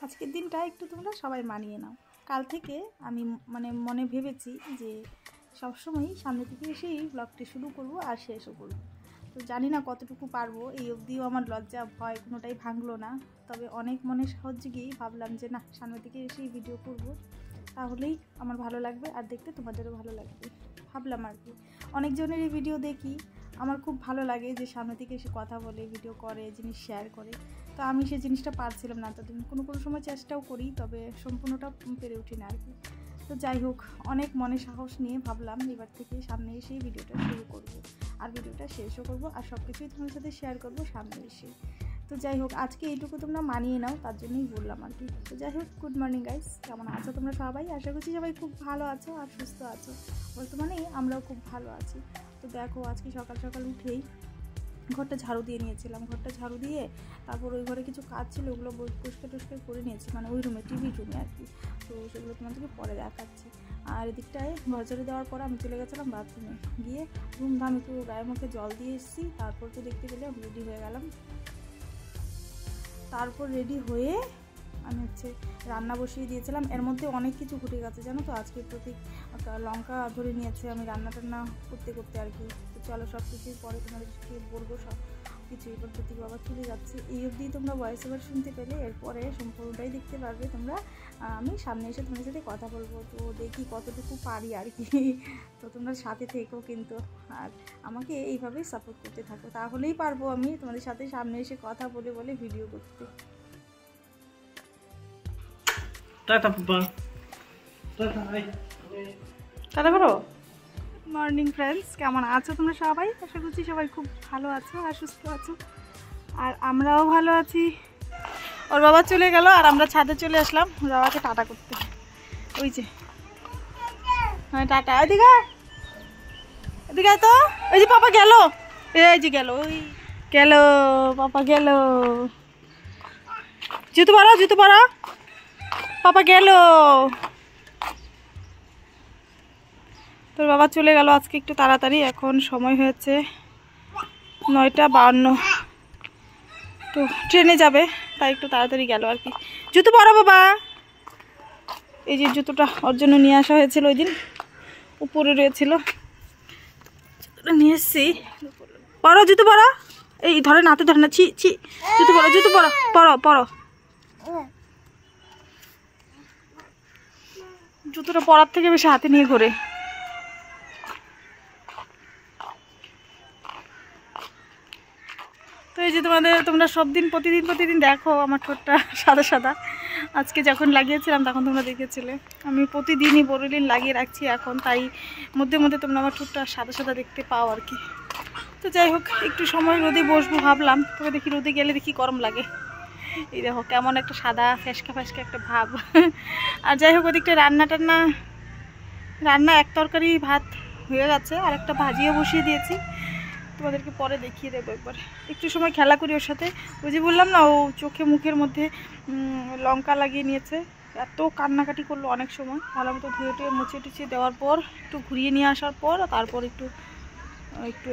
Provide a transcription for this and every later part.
আজকের দিনটা একটু তোমরা সবাই মানিয়ে নাও। কাল থেকে আমি মনে ভেবেছি যে সবসময়ই সামনে থেকে এসেই ব্লগটি শুরু করব আর শেষও করব। তো জানি না কতটুকু পারবো, এই অবধিও আমার লজ্জা ভয় কোনোটাই ভাঙলো না। তবে অনেক মনে সাহস জেগেই ভাবলাম যে না, সামনে থেকে এসেই ভিডিও করব, তাহলেই আমার ভালো লাগবে আর দেখতে তোমাদেরও ভালো লাগবে ভাবলাম আর কি। অনেকজনেরই ভিডিও দেখি, আমার খুব ভালো লাগে যে সামনে থেকে এসে কথা বলে, ভিডিও করে, জিনিস শেয়ার করে। তো আমি সেই জিনিসটা পারছিলাম না এতদিন, কোনো সময় চেষ্টাও করি, তবে সম্পূর্ণটা পেরে উঠি না আর কি। তো যাই হোক, অনেক মনে সাহস নিয়ে ভাবলাম এবার থেকে সামনে এসেই ভিডিওটা শুরু করব আর ভিডিওটা শেষও করব আর সব কিছুই তোমার সাথে শেয়ার করব সামনে এসে। তো যাই হোক, আজকে এইটুকু তোমরা মানিয়ে নাও, তার জন্যই বললাম আর কি। তো যাই হোক, গুড মর্নিং গাইস, কেমন আছো তোমরা সবাই? আশা করছি সবাই খুব ভালো আছো আর সুস্থ আছো। বর্তমানে আমরাও খুব ভালো আছি। তো দেখো, আজকে সকাল সকাল উঠেই ঘরটা ঝাড়ু দিয়ে নিয়েছিলাম। ঘরটা ঝাড়ু দিয়ে তারপর ওই ঘরে কিছু কাজ ছিল, ওগুলো পরিষ্কার টরিষ্কার করে নিয়েছি, মানে ওই রুমে, টিভি রুমে আর কি। তো সেগুলো তোমাদেরকে পরে দেখাচ্ছি। আর এদিকটায় ঘর ঝাড়ু দেওয়ার পর আমি চলে গেছিলাম বাথরুমে, গিয়ে ধুমধাম একটু গায়ে মুখে জল দিয়ে এসেছি। তারপর তো দেখতে পেলে আমি রেডি হয়ে গেলাম। তারপর রেডি হয়ে আমি রান্না বসিয়ে দিয়েছিলাম। এর মধ্যে অনেক কিছু ঘটে গেছে জানো তো। আজকে প্রতীক লঙ্কা ধরে নিয়েছে আমি রান্না টান্না করতে করতে আর কি। তো চলো, সব কিছুই পরে তোমাদেরকে বলবো, সব কিছু। এবার প্রতীক বাবা চলে যাচ্ছে, এই অবধি তোমরা ভয়েস ওভার শুনতে পেলে। এরপরে সম্পূর্ণটাই দেখতে পারবে তোমরা। আমি সামনে এসে তোমাদের সাথে কথা বলবো, তো দেখি কতটুকু পারি আর কি। তো তোমরা সাথে থেকো কিন্তু, আর আমাকে এইভাবেই সাপোর্ট করতে থাকো, তাহলেই পারবো আমি তোমাদের সাথে সামনে এসে কথা বলে বলে ভিডিও করতে। টাটা বাবা, টাটা হাই, টাটা করো। মর্নিং ফ্রেন্ডস, কেমন আছো তোমরা সবাই? আশা করছি সবাই খুব ভালো আছো আর সুস্থ আছো, আর আমরাও ভালো আছি। ওর বাবা চলে গেল আর আমরা ছাদে চলে আসলাম ওর বাবাকে টাটা করতে। ওই যে, হ্যাঁ টাটা। এদিকে এদিকে তো, ওই যে পাপা গেল, এই যে গেল, ওই গেল পাপা গেল। জুতো পরো, জুতো পরো, পাপা গেল। তোর বাবা চলে গেল আজকে একটু তাড়াতাড়ি। এখন সময় হয়েছে 9:52, তো ট্রেনে যাবে, তাই একটু তাড়াতাড়ি গেল আর কি। জুতো পরো বাবা। এই যে জুতোটা ওর জন্য নিয়ে আসা হয়েছিল, ওই দিন উপরে রয়েছিল, জুতোটা নিয়ে এসছি। পরো, জুতো পরো। এই ধরে না, হাতে ধরে না, ছি ছি। জুতো পরো, জুতো পরো, পরো পরো। জুতোটা পরার থেকে বেশি হাতে নিয়ে ঘোরে। তো এই যে তোমরা সব দিন প্রতিদিন দেখো আমার ঠোঁটটা সাদা সাদা। আজকে যখন লাগিয়েছিলাম তখন তোমরা দেখেছিলে। আমি প্রতিদিনই বোরোলিন লাগিয়ে রাখছি এখন, তাই মধ্যে মধ্যে তোমরা আমার ঠোঁটটা সাদা সাদা দেখতে পাও আর কি। তো যাই হোক, একটু সময় রোদে বসবো ভাবলাম, তবে দেখি রোদে গেলে দেখি গরম লাগে। এই দেখো কেমন একটা সাদা ফ্যাসকা ফ্যাসকা একটা ভাব। আর যাই হোক, ওদিকটা রান্না এক তরকারি ভাত হয়ে গেছে, আর একটা ভাজিও বসিয়ে দিয়েছি, তোমাদেরকে পরে দেখিয়ে দেবো একবার। একটু সময় খেলা করি ওর সাথে। ওই যে বললাম না, ও চোখে মুখের মধ্যে লঙ্কা লাগিয়ে নিয়েছে, এত কান্নাকাটি করলো অনেক সময়। ভালো মতো ধুয়ে টুয়ে মুছিয়ে টুছিয়ে দেওয়ার পর, একটু ঘুরিয়ে নিয়ে আসার পর, তারপর একটু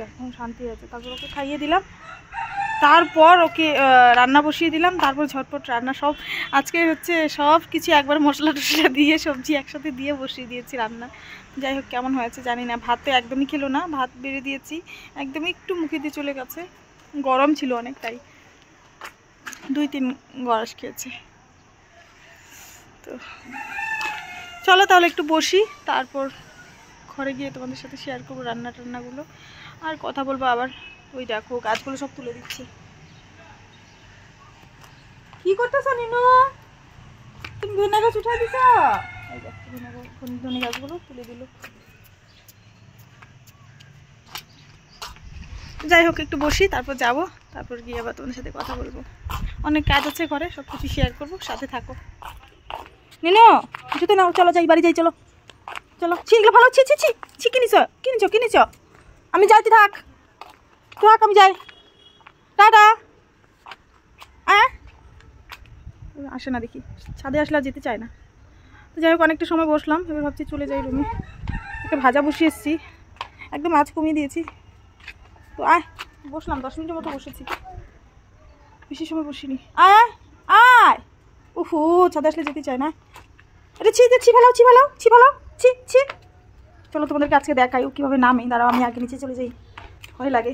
এখন শান্তি হয়েছে। তারপর ওকে খাইয়ে দিলাম, তারপর ওকে রান্না বসিয়ে দিলাম, তারপর ঝটপট রান্না সব। আজকে সব কিছু একবার মশলা টশলা দিয়ে, সবজি একসাথে দিয়ে বসিয়ে দিয়েছি রান্না। যাই হোক, কেমন হয়েছে জানি না। ভাত তো একদমই খেলো না, ভাত বেড়ে দিয়েছি, একদমই একটু মুখে দিয়ে চলে গেছে। গরম ছিল অনেক, তাই 2-3 গরাস খেয়েছে। তো চলো তাহলে একটু বসি, তারপর ঘরে গিয়ে তোমাদের সাথে শেয়ার করবো রান্নাগুলো আর কথা বলবো আবার। ওই দেখো গাছগুলো সব তুলে দিচ্ছি। কি করতেছ নিনু? তুমি ধনে গাছ উঠাই দিছ? এই দেখো ধনে গাছগুলো তুলে দিল। যাই হোক, একটু বসি, তারপর যাব, তারপর গিয়ে আবার তোমাদের সাথে কথা বলবো। অনেক কাজ আছে ঘরে, সব কিছু শেয়ার করবো, সাথে থাকো। নিনু জুতো নাও, চলো যাই, বাড়ি যাই, চলো চলো। ছিগুলো ভালো, ছি ছি ছি ছি। কিনেছ? আমি যাইতে থাক, আমি যাই, টাটা। আসে না দেখি, ছাদে আসলে আর যেতে চায় না। তো যাই হোক, অনেকটা সময় বসলাম, এবার ভাবছি চলে যাই রুমে। একটা ভাজা বসিয়ে এসেছি, একদম আঁচ কমিয়ে দিয়েছি। তো বসলাম 10 মিনিটের মতো বসেছি, বেশি সময় বসিনি। আয় ওহো ছাদে আসলে যেতে চায় না। আরে ছি ছি ফেলাও ছি ফেলাও ছি ফেলাও ছি ছি। চলো তোমাদেরকে আজকে দেখাই ও কীভাবে নামে। দাঁড়াও আমি আগে নিচে চলে যাই, ভয় লাগে।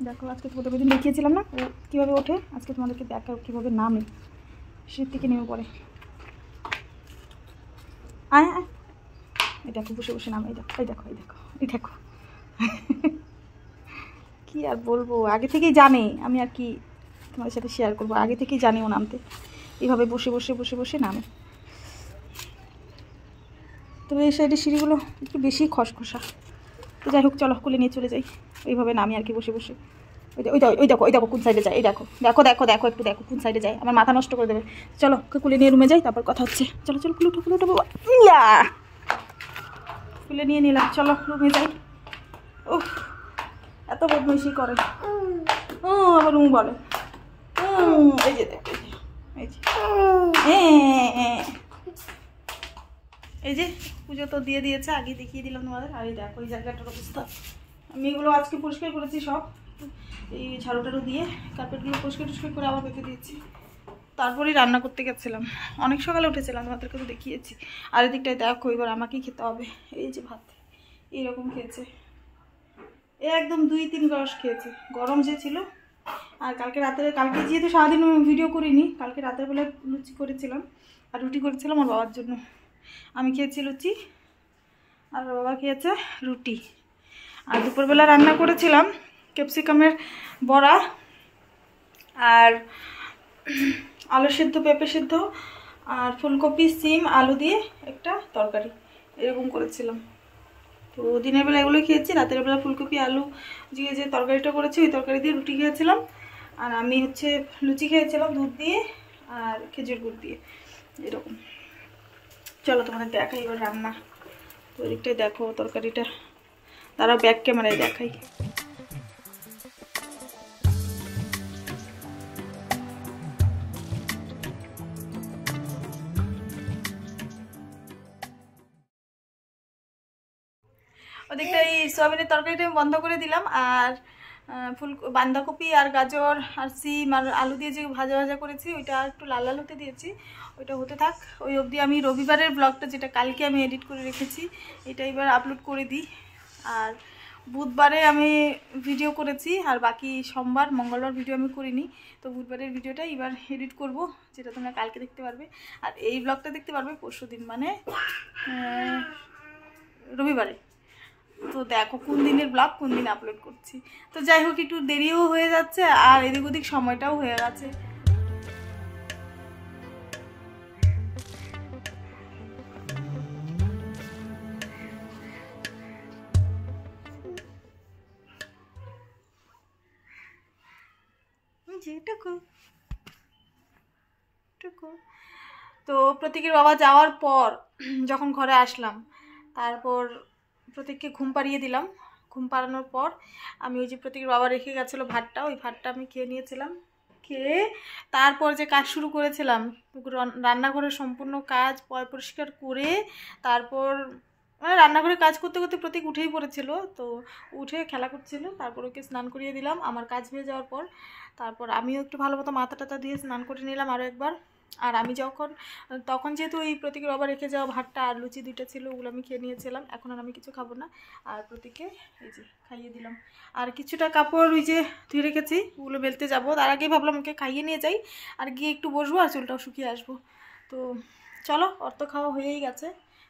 দেখো আজকে প্রথম দিন দেখিয়েছিলাম না ও কীভাবে ওঠে, আজকে তোমাদেরকে দেখাও কীভাবে নামে। শীত থেকে নেমে পড়ে। আয় আয়, এই দেখো বসে বসে নামে। এই দেখো এই দেখো এই দেখো এই দেখো। কি আর বলবো, আগে থেকেই জানে। আমি আর কি তোমাদের সাথে শেয়ার করবো, আগে থেকেই জানি ও নামতে। এইভাবে বসে বসে বসে বসে নামে। তবে এই সাইডের সিঁড়িগুলো একটু বেশি খসখসা। তো যাই হোক চলো কুলে নিয়ে চলে যাই। এইভাবে নামি আর কি বসে বসে। ওই দেখো কোন সাইডে যায়। এই দেখো দেখো দেখো দেখো একটু দেখো কোন সাইডে যায়, আমার মাথা নষ্ট করে দেবে। চলো কুলে নিয়ে রুমে যাই, তারপর কথা হচ্ছে। চলো চলো কুলে উঠো বাবা। ইয়া কুলে নিয়ে নিলাম, চলো রুমে যাই। ও এত বদমাইশি করে। ও আবার রুম বলে। এই যে দেখো এই যে এই যে পুজো তো দিয়ে দিয়েছে, আগে দেখিয়ে দিলাম তোমাদের। আর এই দেখো এই জায়গাটার অবস্থা। আমি এগুলো আজকে পরিষ্কার করেছি সব, এই ঝাড়ু টাড়ু দিয়ে কার্পেটগুলো পরিষ্কার টুষ্কার করে আবার রেখে দিয়েছি। তারপরেই রান্না করতে গেছিলাম, অনেক সকালে উঠেছিলাম, তোমাদেরকে তো দেখিয়েছি। আর এদিকটায় দেখো এবার আমাকেই খেতে হবে। এই যে ভাত এইরকম খেয়েছে, একদম 2-3 গ্লাস খেয়েছে, গরম যে ছিল। আর কালকে যেহেতু সারাদিন ভিডিও করিনি, কালকে রাতের বেলা লুচি করেছিলাম আর রুটি করেছিলাম আমার বাবার জন্য। আমি খেয়েছি লুচি আর বাবা খেয়েছে রুটি। আর দুপুরবেলা রান্না করেছিলাম ক্যাপসিকামের বড়া আর আলু সেদ্ধ, পেঁপে সেদ্ধ আর ফুলকপি, সিম, আলু দিয়ে একটা তরকারি এরকম করেছিলাম। তো দিনের বেলা এগুলো খেয়েছি, রাতের বেলা ফুলকপি আলু দিয়ে যে তরকারিটা করেছি ওই তরকারি দিয়ে রুটি খেয়েছিলাম। আর আমি হচ্ছে লুচি খেয়েছিলাম দুধ দিয়ে আর খেজুর গুড় দিয়ে এরকম। চলো তোমাদের দেখাই এবার রান্না। তো এদিকটাই দেখো তরকারিটা, তারা ব্যাক ক্যামেরায় দেখাই। ওদিকটা এই সয়াবিনের তরকারিটা আমি বন্ধ করে দিলাম। আর বাঁধাকপি আর গাজর আর সিম আর আলু দিয়ে যে ভাজা ভাজা করেছি ওইটা একটু লাল লাল হতে দিয়েছি, ওইটা হতে থাক। ওই অবধি আমি রবিবারের ব্লগটা যেটা কালকে আমি এডিট করে রেখেছি এটা এবার আপলোড করে দিই। আর বুধবারে আমি ভিডিও করেছি আর বাকি সোমবার মঙ্গলবার ভিডিও আমি করিনি। তো বুধবারের ভিডিওটা এবার এডিট করব, যেটা তোমরা কালকে দেখতে পারবে। আর এই ব্লগটা দেখতে পারবে পরশু দিন, মানে রবিবারে। তো দেখো কোন দিনের ব্লগ কোন দিন আপলোড করছি। তো যাই হোক একটু দেরিও হয়ে যাচ্ছে আর এদিক ওদিক সময়টাও হয়ে গেছে। তো প্রতীকের বাবা যাওয়ার পর যখন ঘরে আসলাম, তারপর প্রতীককে ঘুম পাড়িয়ে দিলাম। ঘুম পাড়ানোর পর আমি ওই যে প্রতীকের বাবা রেখে গেছিলো ভাতটা, ওই ভাতটা আমি খেয়ে নিয়েছিলাম। খেয়ে তারপর যে কাজ শুরু করেছিলাম রান্নাঘরের সম্পূর্ণ কাজ পরিষ্কার করে, তারপর মানে রান্নাঘরে কাজ করতে করতে প্রতীক উঠেই পড়েছিল। তো উঠে খেলা করছিল, তারপর ওকে স্নান করিয়ে দিলাম আমার কাজ হয়ে যাওয়ার পর। তারপর আমিও একটু ভালো মতো মাথা টাথা দিয়ে স্নান করে নিলাম আরও একবার। আর আমি তখন যেহেতু ওই প্রতীকের বাবা রেখে যাওয়া ভাতটা আর লুচি দুইটা ছিল ওগুলো আমি খেয়ে নিয়েছিলাম, এখন আর আমি কিছু খাবো না। আর প্রতীককে এই যে খাইয়ে দিলাম। আর কিছুটা কাপড় ওই যে ধুয়ে রেখেছি ওগুলো বেলতে যাবো, তার আগেই ভাবলাম ওকে খাইয়ে নিয়ে যাই আর গিয়ে একটু বসবো আর চুলটাও শুকিয়ে আসবো। তো চলো অর্থ খাওয়া হয়েই গেছে,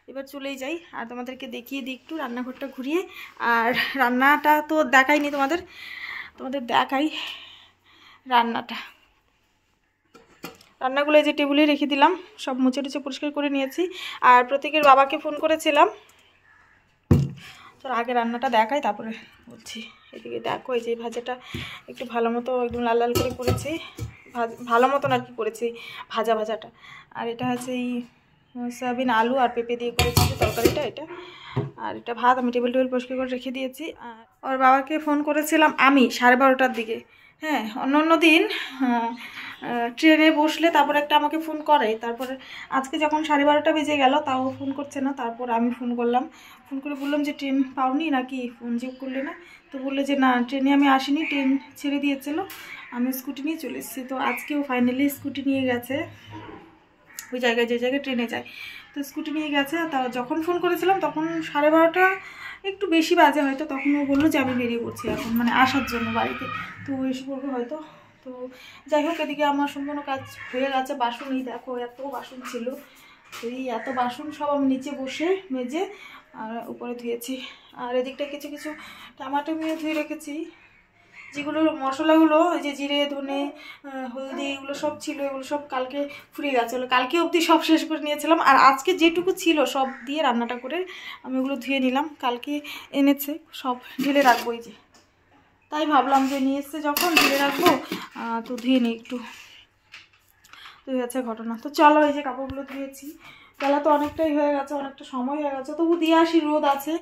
এবার চলেই যাই। আর তোমাদেরকে দেখিয়ে দিই একটু রান্নাঘরটা ঘুরিয়ে। আর রান্নাটা তো দেখাইনি তোমাদের দেখাই রান্নাগুলো এই যে টেবিলে রেখে দিলাম, সব মুছে টুছে পরিষ্কার করে নিয়েছি। আর প্রতীকের বাবাকে ফোন করেছিলাম। তোর আগে রান্নাটা দেখাই তারপরে বলছি। এদিকে দেখো এই যে ভাজাটা একটু ভালো মতো একদম লাল লাল করে করেছি, ভালো মতন আর কি করেছি ভাজাটা। আর এটা হচ্ছে এই সয়াবিন আলু আর পেঁপে দিয়ে করেছি যে তরকারিটা, এটা। আর এটা ভাত আমি টেবিল পরিষ্কার করে রেখে দিয়েছি। আর ওর বাবাকে ফোন করেছিলাম আমি 12:30টার দিকে। হ্যাঁ, অন্য দিন ট্রেনে বসলে তারপর একটা আমাকে ফোন করে, তারপরে আজকে যখন 12:30 বেজে গেল তাও ফোন করছে না। তারপর আমি ফোন করলাম, ফোন করে বললাম যে ট্রেন পাওনি নাকি, ফোন চেক করলে না? তো বললে যে না ট্রেনে আমি আসিনি, ট্রেন ছেড়ে দিয়েছিল। আমি স্কুটি নিয়ে চলে এসেছি। তো আজকেও ফাইনালি স্কুটি নিয়ে গেছে ওই জায়গায়, যে জায়গায় ট্রেনে যায়। তো স্কুটি নিয়ে গেছে। তা যখন ফোন করেছিলাম তখন 12:30 একটু বেশি বাজে হয়তো, তখন ও বললো যে আমি বেরিয়ে পড়ছি এখন, মানে আসার জন্য বাড়িতে। তো ও এসে পড়বে হয়তো। তো যাই হোক, এদিকে আমার সম্পূর্ণ কাজ হয়ে গেছে। বাসন, এই দেখো এত বাসন ছিল, তো এই এত বাসন সব আমি নিচে বসে মেজে আর উপরে ধুয়েছি। আর এদিকটা কিছু কিছু টমাটো নিয়ে ধুয়ে রেখেছি, যেগুলো মশলাগুলো, ওই যে জিরে ধনে হলদি এগুলো সব ছিল, এগুলো সব কালকে ফুরিয়ে গেছিলো। কালকে অবধি সব শেষ করে নিয়েছিলাম। আর আজকে যেটুকু ছিল সব দিয়ে রান্নাটা করে আমি ওগুলো ধুয়ে নিলাম। কালকে এনেছে, সব ঢেলে রাখবো। এই যে তাই ভাবলাম যে নিয়ে এসছে যখন ঢেলে রাখবো, তো ধুয়ে নিই একটু। তো হচ্ছে ঘটনা। তো চলো, এই যে কাপড়গুলো ধুয়েছি। বেলা তো অনেকটাই হয়ে গেছে, অনেকটা সময় হয়ে গেছে। তবু দিয়ে আসি, রোদ আছে,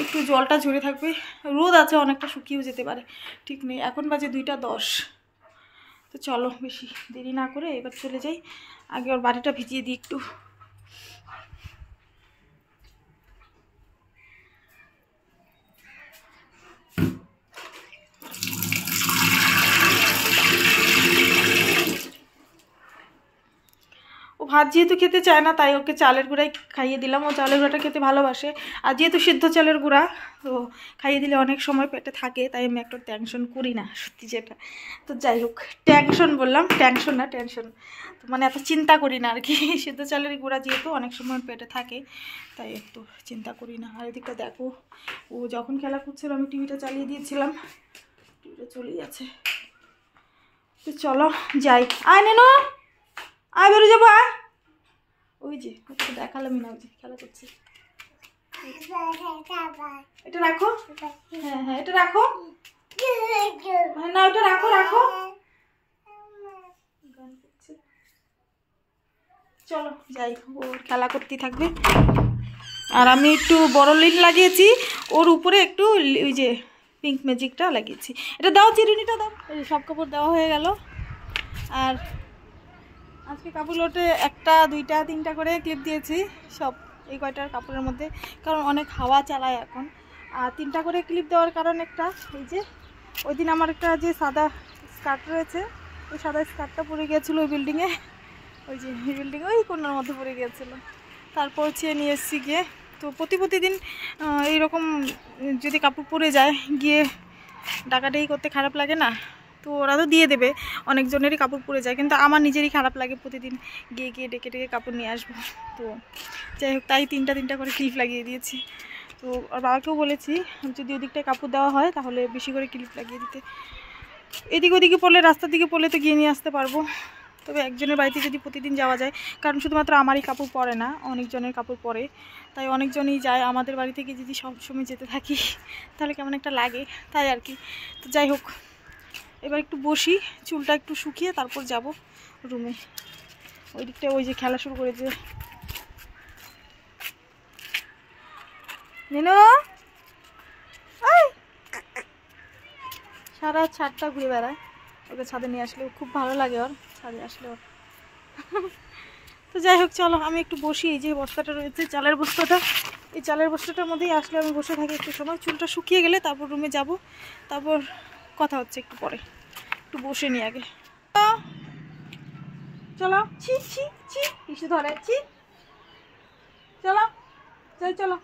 একটু জলটা ঝরে থাকবে। রোদ আছে, অনেকটা শুকিয়েও যেতে পারে, ঠিক নেই। এখন বাজে 2:10। তো চলো, বেশি দেরি না করে এবার চলে যাই। আগে ওর বাড়িটা ভিজিয়ে দিই একটু। ও ভাত যেহেতু খেতে চায় না, তাই ওকে চালের গুঁড়াই খাইয়ে দিলাম। ও চালের গুঁড়াটা খেতে ভালোবাসে। আর যেহেতু সিদ্ধ চালের গুঁড়া, তো খাইয়ে দিলে অনেক সময় পেটে থাকে, তাই আমি একটা টেনশন করি না সত্যি যেটা। তো যাই হোক, টেনশন বললাম, টেনশন না, টেনশন। তো মানে এত চিন্তা করি না আর কি। সিদ্ধ চালের গুঁড়া যেহেতু অনেক সময় পেটে থাকে, তাই একটু চিন্তা করি না। আর এদিকটা দেখো, ও যখন খেলা করছিল আমি টিভিটা চালিয়ে দিয়েছিলাম, টিভিটা চলেই আছে। তো চলো যাই। আয় নেনো, আয় বেরো যাবো, আয়। ওই যে ওকে দেখালামই না, ওই যে খেলা করছে। এটা রাখো, হ্যাঁ হ্যাঁ এটা রাখো, না ওটা রাখো রাখো। চলো যাই, ওর খেলা করতেই থাকবে। আর আমি একটু বড় লিড লাগিয়েছি, ওর উপরে একটু ওই যে পিঙ্ক ম্যাজিকটা লাগিয়েছি। এটা দাও, চিরুনিটা দাও। এই সব কাপড় দেওয়া হয়ে গেল। আর আজকে কাপড়গুলোতে 1টা 2টা 3টা করে ক্লিপ দিয়েছি, সব এই কয়টার কাপড়ের মধ্যে, কারণ অনেক হাওয়া চালায় এখন। আর 3টা করে ক্লিপ দেওয়ার কারণ একটা, এই যে ওই দিন আমার একটা যে সাদা স্কার্ট রয়েছে, ওই সাদা স্কার্টটা পরে গিয়েছিলো ওই বিল্ডিংয়ে, ওই যে এই বিল্ডিংয়ে ওই কোনার মধ্যে পরে গিয়েছিলো। তারপর ছেড়ে নিয়ে এসেছি গিয়ে। তো প্রতিদিন এইরকম যদি কাপড় পরে যায়, গিয়ে ডাকাডাকি করতে খারাপ লাগে না? তো ওরা তো দিয়ে দেবে, অনেকজনেরই কাপড় পরে যায়, কিন্তু আমার নিজেরই খারাপ লাগে প্রতিদিন গিয়ে গিয়ে ডেকে ডেকে কাপড় নিয়ে আসবো। তো যাই হোক, তাই 3টা করে ক্লিপ লাগিয়ে দিয়েছি। তো আর বাবাকেও বলেছি যদি ওদিকটায় কাপড় দেওয়া হয় তাহলে বেশি করে ক্লিপ লাগিয়ে দিতে। এদিক ওদিকে পড়লে, রাস্তার দিকে পড়লে তো গিয়ে নিয়ে আসতে পারবো। তবে একজনের বাড়িতে যদি প্রতিদিন যাওয়া যায়, কারণ শুধুমাত্র আমারই কাপড় পরে না, অনেকজনের কাপড় পরে, তাই অনেকজনই যায়। আমাদের বাড়ি থেকে যদি সবসময় যেতে থাকি তাহলে কেমন একটা লাগে, তাই আর কি। তো যাই হোক, এবার একটু বসি, চুলটা একটু শুকিয়ে তারপর যাব রুমে। ওই দিকটা ওই যে খেলা শুরু করেছে। নিনো সারা ছাদটা ঘুরে বেড়ায়, ওকে ছাদে নিয়ে আসলে খুব ভালো লাগে, ওর ছাদে আসলে ওর। তো যাই হোক, চলো আমি একটু বসি। এই যে বস্তাটা রয়েছে, চালের বস্তাটা, এই চালের বস্তাটার মধ্যেই আসলে আমি বসে থাকি একটু সময়। চুলটা শুকিয়ে গেলে তারপর রুমে যাব, তারপর কথা হচ্ছে একটু পরে। একটু বসে নি আগে। চলো, ছি ছি ছি, কিছু ধরে ছি, চলো যাই, চলো।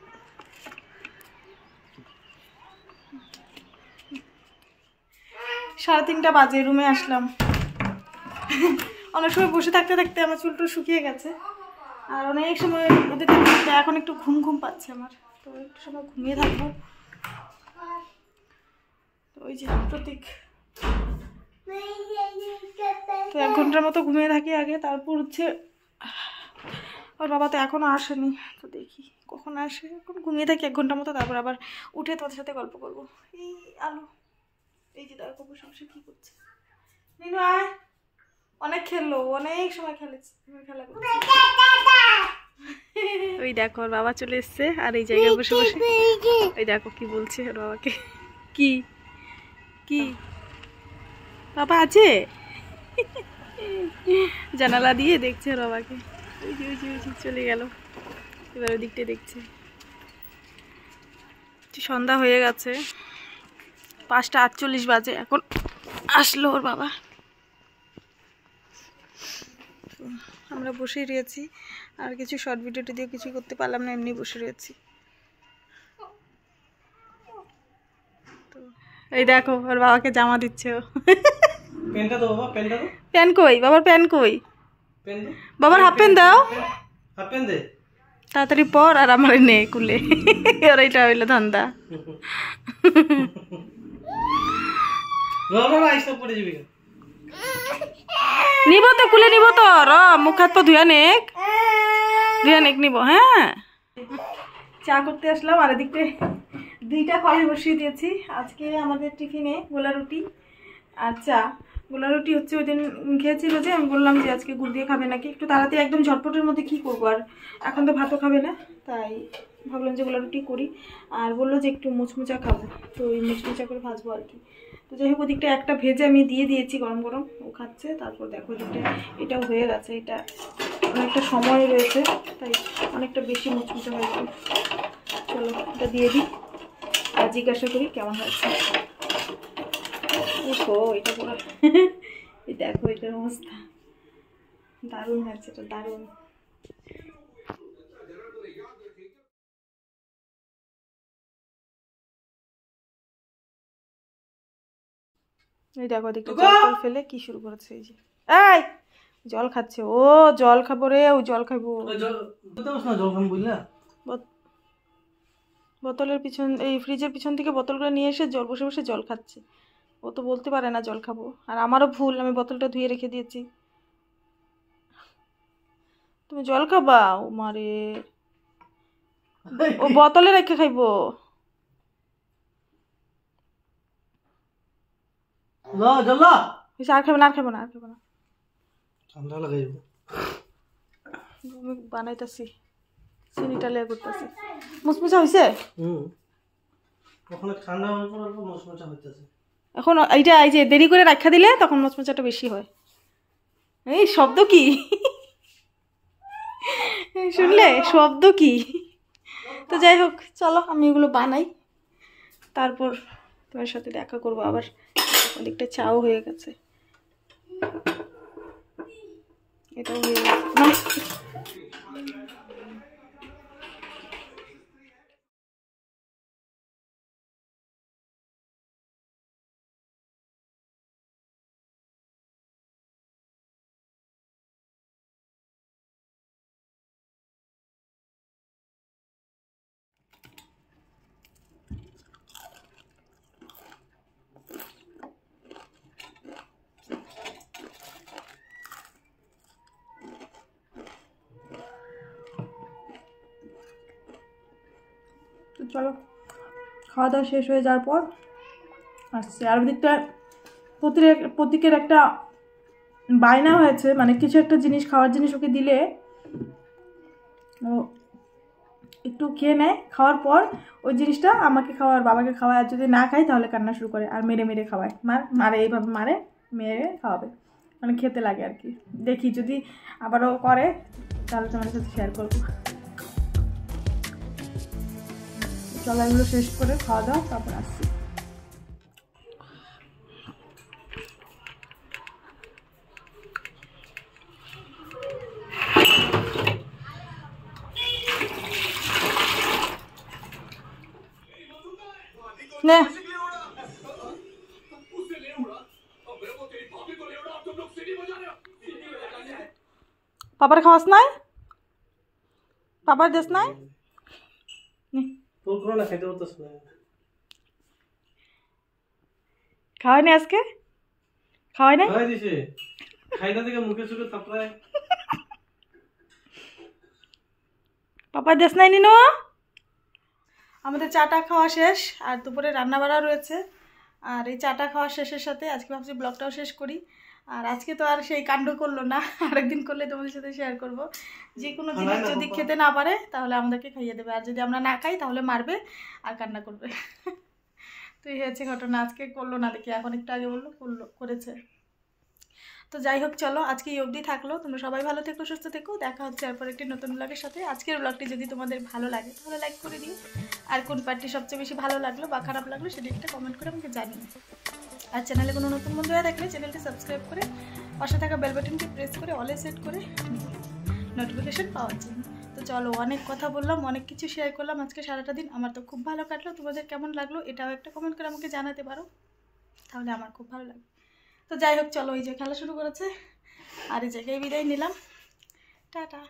3:30 বাজে, রুমে আসলাম। অনেক সময় বসে থাকতে থাকতে আমার চুলটা শুকিয়ে গেছে, আর অনেক সময় ওদের থাকতে এখন একটু ঘুম ঘুম পাচ্ছে আমার, তো একটু সময় ঘুমিয়ে থাকবো। তো ওই যে প্রতীক, তো 1 ঘন্টার মতো ঘুমিয়ে থাকি আগে, তারপর হচ্ছে ওর বাবা তো এখনো আসেনি, তো দেখি কখন আসে। এখন ঘুমিয়ে থাকি 1 ঘন্টার মতো, তারপর আবার উঠে তোমাদের সাথে গল্প করবো। এই আলু, এই যে দেখো বসে বসে কি করছে। নিনু আয়, অনেক খেললো, অনেক সময় খেলা করছে। ওই দেখো ওর বাবা চলে এসছে, আর এই জায়গায় বসে বসে ওই দেখো কি বলছে ওর বাবাকে। কি কি বাবা আছে, জানালা দিয়ে দেখছে ওর বাবাকে। ওই যে ওই যে ওই যে চলে গেল, এবার ওই দিকটা দেখছে। সন্ধ্যা হয়ে গেছে, 5টা 48 বাজে, এখন আসলো ওর বাবা। আমরা বসেই রয়েছি, আর কিছু শর্ট ভিডিও টিডিও কিছু করতে পারলাম না, এমনি বসে রয়েছি। তো এই দেখো ওর বাবাকে জামা দিচ্ছে ও। প্যান্টটা দাও বাবা, প্যান্টটা দাও। প্যান কই বাবার, প্যান কই প্যান্ট দে বাবার, হাফ প্যান্ট দাও হাফ প্যান্ট দে। তাড়াতাড়ি পর, আর আমার নে কুলে। ওর এইটা হইলো ধান্দা। বাবা আইসা পড়ে যাবি। নিব তো, কুলে নিব তো, র মুখ হাত পা ধুয়া নেক নিব। হ্যাঁ, চা করতে আসলাম, আর এদিকে 2টা কড়াই বসিয়ে দিয়েছি। আজকে আমাদের টিফিনে গোলা রুটি আর চা। গোলা রুটি হচ্ছে ওই দিন খেয়েছিল যে, আমি বললাম যে আজকে গুড় দিয়ে খাবে নাকি, একটু তাড়াতাড়ি একদম ঝটপটের মধ্যে কি করবো, আর এখন তো ভাতও খাবে না, তাই ভাবলাম যে গোলা রুটি করি। আর বললো যে একটু মুচমুচা খাবো, তো ওই মুচমুচা করে ভাজবো আর কি। তো যাই হোক, ওদিকটা একটা ভেজে আমি দিয়ে দিয়েছি গরম গরম, ও খাচ্ছে। তারপর দেখো ওদিকটা এটাও হয়ে গেছে, এটা অনেকটা সময় রয়েছে, তাই অনেকটা বেশি মুচমুচা হয়ে যাবে। চলো এটা দিয়ে দিই আর জিজ্ঞাসা করি কেমন হয়েছে। ওহো, এটা পুরো এই দেখো এটার অবস্থা, দারুণ হয়েছে, এটা দারুণ। এই দেখো ওদিকটা জল ফেলে কি শুরু করেছে, এই যে এই জল খাচ্ছে ও, জল খাবো রে, ও জল খাবো। বোতলের পিছন, এই ফ্রিজের পিছন থেকে বোতল করে নিয়ে এসে জল বসে বসে জল খাচ্ছে। ও তো বলতে পারে না জল খাবো, আর আমারও ভুল, আমি বোতলটা ধুয়ে রেখে দিয়েছি। তুমি জল খাবা? ও মারে, ও বোতলে রেখে খাইবো। আর খাবে না, আর খাবে না, আর খাবে না, ঠান্ডা লাগাইব। আমি বানাইতেছি, চিনিটা লেগে করতেছি। মুচমুচা হয়েছে? ওখানে ঠান্ডা হওয়ার পর অল্প মশমশা হইতেছে। এখন এইটা এই যে দেরি করে রাখা দিলে তখন মচমচাটা বেশি হয়। এই শব্দ কি শুনলে? শব্দ কি? তো যাই হোক, চলো আমি এগুলো বানাই, তারপর তোমার সাথে দেখা করবো আবার। অনেকটা চাও হয়ে গেছে, এটাও হয়ে গেছে। তো চলো, খাওয়া দাওয়া শেষ হয়ে যাওয়ার পর আসছে। আর ওদিকটা প্রতীকের একটা বায়না হয়েছে, মানে কিছু একটা জিনিস, খাওয়ার জিনিস ওকে দিলে ও একটু খেয়ে নেয়, খাওয়ার পর ওই জিনিসটা আমাকে খাওয়ার, বাবাকে খাওয়ায়, আর যদি না খাই তাহলে কান্না শুরু করে, আর মেরে মেরে খাওয়ায়, মারে এইভাবে মারে, মেরে খাওয়াবে, মানে খেতে লাগে আর কি। দেখি যদি আবারও করে তাহলে তোমার সাথে শেয়ার করবো। চলো এগুলো শেষ করে খাওয়া দাওয়া, তারপর আসছি। নে পাপার খাওয়াস নাই? পাপার দেশ নাই? তোর কোনো না খাইতে পারতেছ না। খাওয়াই নাই আজকে? খাওয়াই নাই? খাওয়াই দিছে, খাইটা থেকে মুখে চুখে থাপড়ায়। পাপার দেশ নাই নিনো? আমাদের চাটা খাওয়া শেষ, আর দুপুরে রান্না বাড়া রয়েছে। আর এই চাটা খাওয়া শেষের সাথে আজকে ভাবছি ব্লগটাও শেষ করি। আর আজকে তো আর সেই কাণ্ড করলো না, আরেকদিন করলে তোমাদের সাথে শেয়ার করব। যে কোনো জিনিস যদি খেতে না পারে তাহলে আমাদেরকে খাইয়ে দেবে, আর যদি আমরা না খাই তাহলে মারবে আর কান্না করবে। তো এই হয়েছে ঘটনা, আজকে করলো না দেখি, এখন একটু আগে বললো করেছে। তো যাই হোক, চলো আজকে এই অবধি থাকলো। তোমরা সবাই ভালো থেকো, সুস্থ থেকো, দেখা হচ্ছে এরপর একটি নতুন ব্লগের সাথে। আজকের ব্লগটি যদি তোমাদের ভালো লাগে তাহলে লাইক করে দিও, আর কোন পার্টটি সবচেয়ে বেশি ভালো লাগলো বা খারাপ লাগলো সেটা একটা কমেন্ট করে আমাকে জানিও। আর চ্যানেলে কোনো নতুন বন্ধুরা থাকলে চ্যানেলটি সাবস্ক্রাইব করে পাশে থাকা বেল বাটনটি প্রেস করে অলে সেট করে নোটিফিকেশন পাওয়ার জন্য। তো চলো, অনেক কথা বললাম, অনেক কিছু শেয়ার করলাম আজকে সারাটা দিন। আমার তো খুব ভালো কাটলো, তোমাদের কেমন লাগলো এটাও একটা কমেন্ট করে আমাকে জানাতে পারো, তাহলে আমার খুব ভালো লাগবে। তো যাই হোক, চলো, এই যে খেলা শুরু করেছে আর এই জায়গায় বিদায় নিলাম, টাটা।